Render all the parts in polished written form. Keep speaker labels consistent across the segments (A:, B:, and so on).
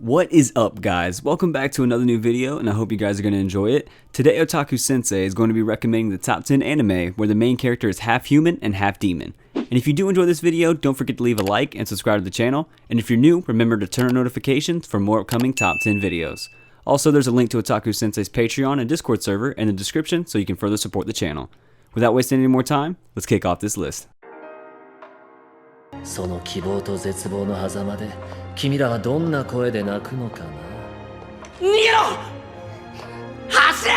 A: What is up, guys? Welcome back to another new video, and I hope you guys are going to enjoy it. Today, Otaku Sensei is going to be recommending the top 10 anime where the main character is half human and half demon. And if you do enjoy this video, don't forget to leave a like and subscribe to the channel. And if you're new, remember to turn on notifications for more upcoming top 10 videos. Also, there's a link to Otaku Sensei's Patreon and Discord server in the description so you can further support the channel. Without wasting any more time, let's kick off this list.
B: その希望と絶望の狭間で君らはどんな声で泣くのかな。逃げろ！走れ!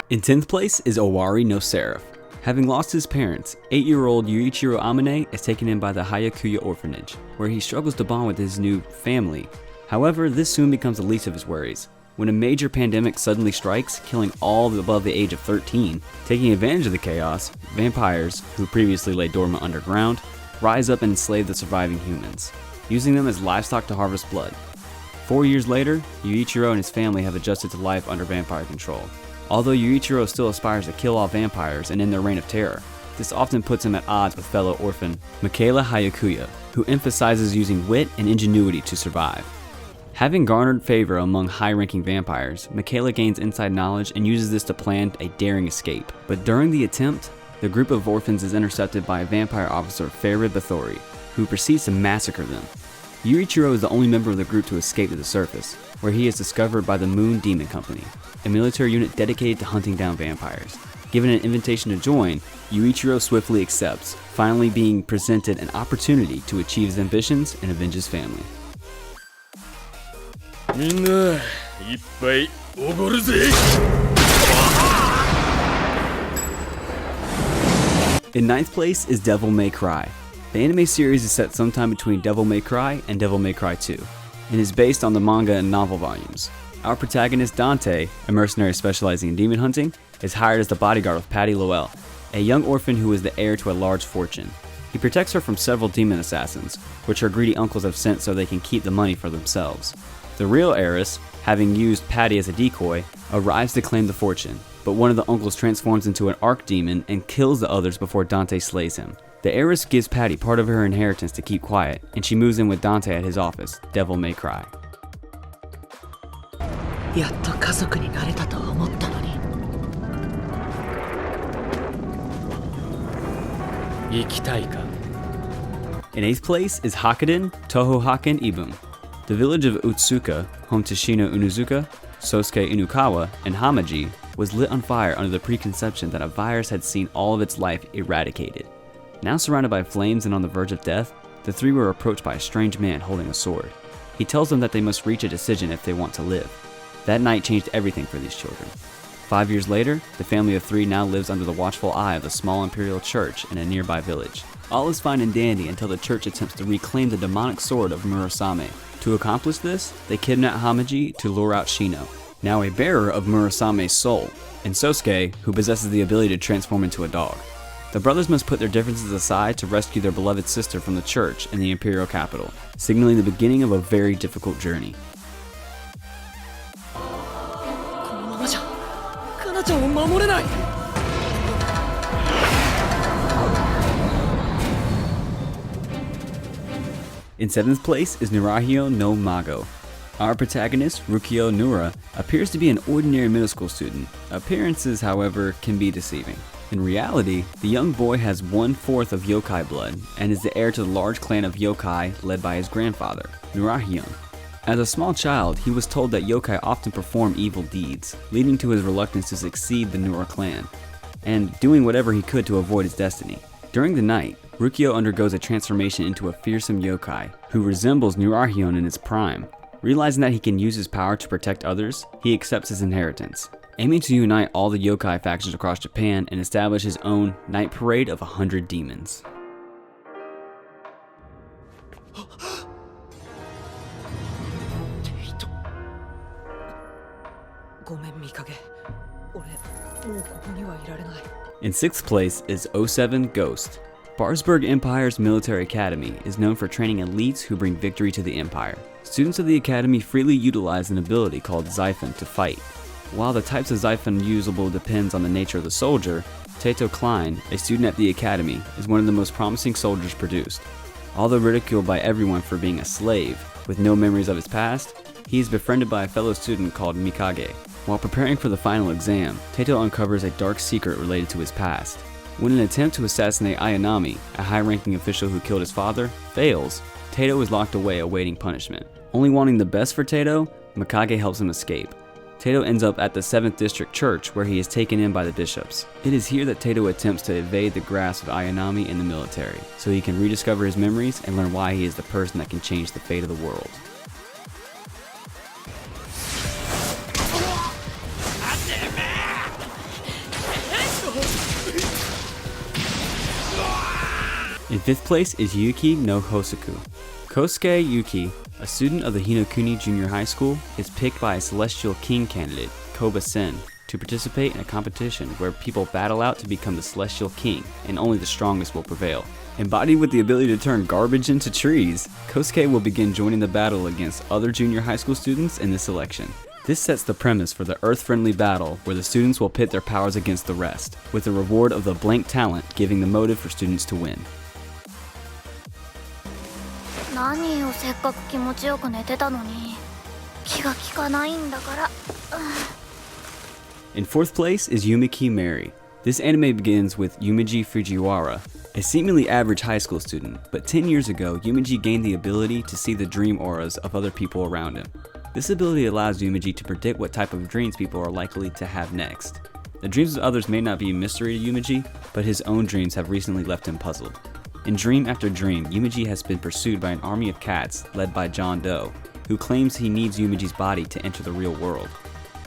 A: In 10th place is OWARI no SERAPH. Having lost his parents, 8-year-old Yuichiro Amane is taken in by the Hyakuya orphanage, where he struggles to bond with his new family. However, this soon becomes the least of his worries, when a major pandemic suddenly strikes, killing all above the age of 13. Taking advantage of the chaos, vampires, who previously lay dormant underground, rise up and enslave the surviving humans, using them as livestock to harvest blood. 4 years later, Yuichiro and his family have adjusted to life under vampire control. Although Yuichiro still aspires to kill all vampires and end their reign of terror, this often puts him at odds with fellow orphan 𝐒�ʟᴄ Hyakuya, who emphasizes using wit and ingenuity to survive. Having garnered favor among high-ranking vampires, 𝐒�ʟᴄ gains inside knowledge and uses this to plan a daring escape. But during the attempt, the group of orphans is intercepted by a vampire officer, ⴑ who proceeds to massacre them. Yuichiro is the only member of the group to escape to the surface, where he is discovered by the Moon Demon Company, a military unit dedicated to hunting down vampires. Given an invitation to join, Yuichiro swiftly accepts, finally being presented an opportunity to achieve his ambitions and avenge his family. In 9th place is Devil May Cry. The anime series is set sometime between Devil May Cry and Devil May Cry 2, and is based on the manga and novel volumes. Our protagonist Dante, a mercenary specializing in demon hunting, is hired as the bodyguard of Patty Lowell, a young orphan who is the heir to a large fortune. He protects her from several demon assassins, which her greedy uncles have sent so they can keep the money for themselves. The real heiress, having used Patty as a decoy, arrives to claim the fortune, but one of the uncles transforms into an archdemon and kills the others before Dante slays him. The heiress gives Patty part of her inheritance to keep quiet, and she moves in with Dante at his office, Devil May Cry.
B: やっと家族になれたと思ったのに。行きたいか?
A: In 8th place is Hakuden Tohohaken Ibun. The village of Utsuka, home to Shino Unuzuka, Sosuke Inukawa, and Hamaji, was lit on fire under the preconception that a virus had seen all of its life eradicated. Now surrounded by flames and on the verge of death, the three were approached by a strange man holding a sword. He tells them that they must reach a decision if they want to live. That night changed everything for these children. 5 years later, the family of three now lives under the watchful eye of the small imperial church in a nearby village. All is fine and dandy until the church attempts to reclaim the demonic sword of Murasame. To accomplish this, they kidnap Hamaji to lure out Shino, now a bearer of Murasame's soul, and Sosuke, who possesses the ability to transform into a dog. The brothers must put their differences aside to rescue their beloved sister from the church in the imperial capital, signaling the beginning of a very difficult journey. In 7th place is Nurahiyo no Mago. Our protagonist, Rukio Nura, appears to be an ordinary middle school student. Appearances, however, can be deceiving. In reality, the young boy has 1/4 of yokai blood and is the heir to the large clan of yokai led by his grandfather, Nurahiyon. As a small child, he was told that yokai often perform evil deeds, leading to his reluctance to succeed the Nura clan, and doing whatever he could to avoid his destiny. During the night, Rukio undergoes a transformation into a fearsome yokai, who resembles Nurahiyon in his prime. Realizing that he can use his power to protect others, he accepts his inheritance, aiming to unite all the yokai factions across Japan and establish his own night parade of 100 demons. In 6th place is 07 Ghost. Barsberg Empire's military academy is known for training elites who bring victory to the empire. Students of the academy freely utilize an ability called Xiphon to fight. While the types of Xiphon usable depends on the nature of the soldier, Tato Klein, a student at the academy, is one of the most promising soldiers produced. Although ridiculed by everyone for being a slave, With no memories of his past, he is befriended by a fellow student called Mikage. While preparing for the final exam, Tato uncovers a dark secret related to his past. When an attempt to assassinate Ayanami, a high-ranking official who killed his father, fails, Tato is locked away awaiting punishment. Only wanting the best for Tato, Mikage helps him escape. Tato ends up at the 7th District Church where he is taken in by the bishops. It is here that Tato attempts to evade the grasp of Ayanami and the military, so he can rediscover his memories and learn why he is the person that can change the fate of the world. In 5th place is Yuki no Hosoku. Kosuke Yuki, a student of the Hinokuni Junior High School, is picked by a Celestial King candidate, Koba Sen, to participate in a competition where people battle out to become the Celestial King, and only the strongest will prevail. Embodied with the ability to turn garbage into trees, Kosuke will begin joining the battle against other junior high school students in this election. This sets the premise for the Earth-friendly battle where the students will pit their powers against the rest, with the reward of the blank talent giving the motive for students to win.
C: 何をせっかく気持ちよく寝てたのに気が利かないんだから。
A: In 4th place is 𝐬ُMEKUI. This anime begins with Yumeji Fujiwara, a seemingly average high school student, but 10 years ago Yumeji gained the ability to see the dream auras of other people around him. This ability allows Yumeji to predict what type of dreams people are likely to have next. The dreams of others may not be a mystery to Yumeji, but his own dreams have recently left him puzzled. In dream after dream, Yumeji has been pursued by an army of cats led by John Doe, who claims he needs Yumeji's body to enter the real world.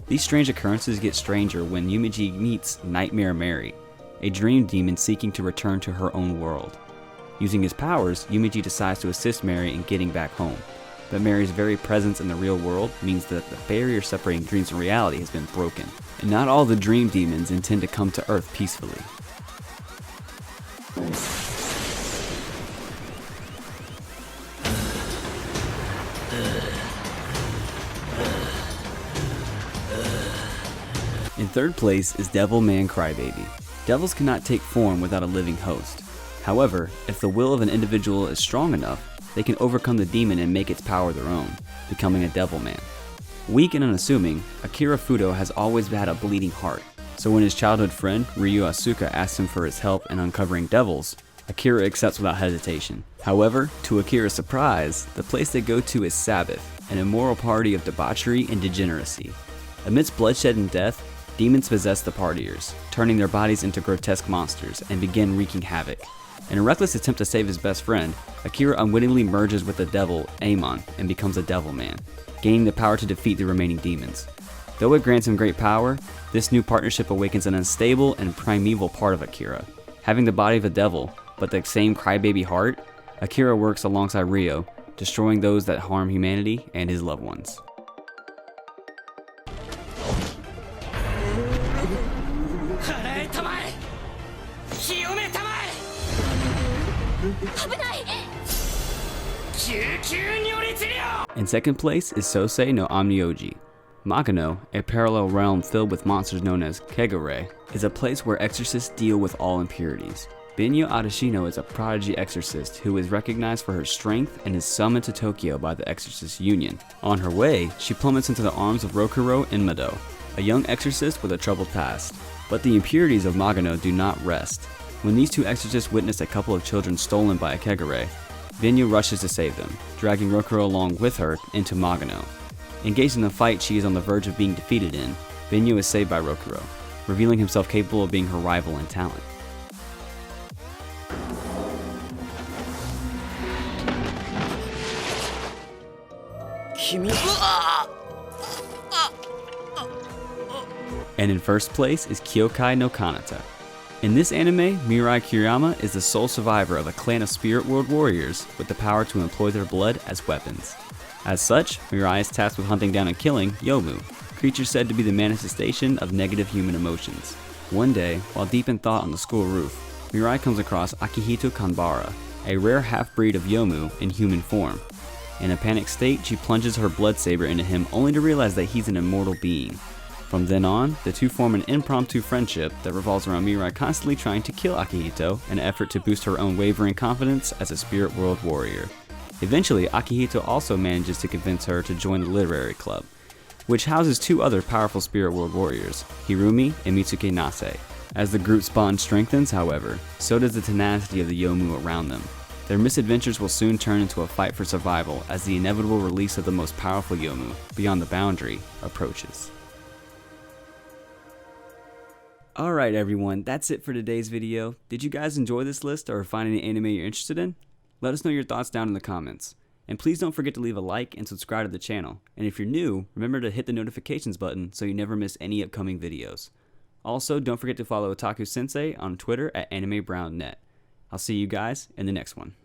A: These strange occurrences get stranger when Yumeji meets Nightmare Mary, a dream demon seeking to return to her own world. Using his powers, Yumeji decides to assist Mary in getting back home, but Mary's very presence in the real world means that the barrier separating dreams and reality has been broken, and not all the dream demons intend to come to Earth peacefully. In 3rd place is Devilman Crybaby. Devils cannot take form without a living host. However, if the will of an individual is strong enough, they can overcome the demon and make its power their own, becoming a Devilman. Weak and unassuming, Akira Fudo has always had a bleeding heart, so when his childhood friend Ryu Asuka asks him for his help in uncovering devils, Akira accepts without hesitation. However, to Akira's surprise, the place they go to is Sabbath, an immoral party of debauchery and degeneracy. Amidst bloodshed and death, demons possess the partiers, turning their bodies into grotesque monsters and begin wreaking havoc. In a reckless attempt to save his best friend, Akira unwittingly merges with the devil, Amon, and becomes a Devilman, gaining the power to defeat the remaining demons. Though it grants him great power, this new partnership awakens an unstable and primeval part of Akira. Having the body of a devil, but the same crybaby heart, Akira works alongside Ryo, destroying those that harm humanity and his loved ones. In 2nd place is Sosei no Onmyoji. Magano, a parallel realm filled with monsters known as 𝐒ᴇɪ, is a place where exorcists deal with all impurities. Binyo Adashino is a prodigy exorcist who is recognized for her strength and is summoned to Tokyo by the Exorcist Union. On her way, she plummets into the arms of Rokuro Inmado, a young exorcist with a troubled past. But the impurities of Magano do not rest. When these two exorcists witness a couple of children stolen by a 𝐒ᴇɪ, Binyo rushes to save them, dragging Rokuro along with her into Magano. Engaged in a fight she is on the verge of being defeated in, Binyo is saved by Rokuro, revealing himself capable of being her rival in talent. And in 1st place is Kyokai no Kanata. In this anime, Mirai Kuriyama is the sole survivor of a clan of spirit world warriors with the power to employ their blood as weapons. As such, Mirai is tasked with hunting down and killing Yomu, creatures said to be the manifestation of negative human emotions. One day, while deep in thought on the school roof, Mirai comes across Akihito Kanbara, a rare half-breed of Yomu in human form. In a panicked state, she plunges her blood saber into him only to realize that he's an immortal being. From then on, the two form an impromptu friendship that revolves around Mirai constantly trying to kill Akihito in an effort to boost her own wavering confidence as a spirit world warrior. Eventually, Akihito also manages to convince her to join the literary club, which houses two other powerful spirit world warriors, Hirumi and Mitsuke Nase. As the group's bond strengthens, however, so does the tenacity of the Yomu around them. Their misadventures will soon turn into a fight for survival as the inevitable release of the most powerful Yomu, Beyond the Boundary, approaches. Alright everyone, that's it for today's video. Did you guys enjoy this list or find any anime you're interested in? Let us know your thoughts down in the comments. And please don't forget to leave a like and subscribe to the channel. And if you're new, remember to hit the notifications button so you never miss any upcoming videos. Also, don't forget to follow Otaku Sensei on Twitter at AnimeBrownNet. I'll see you guys in the next one.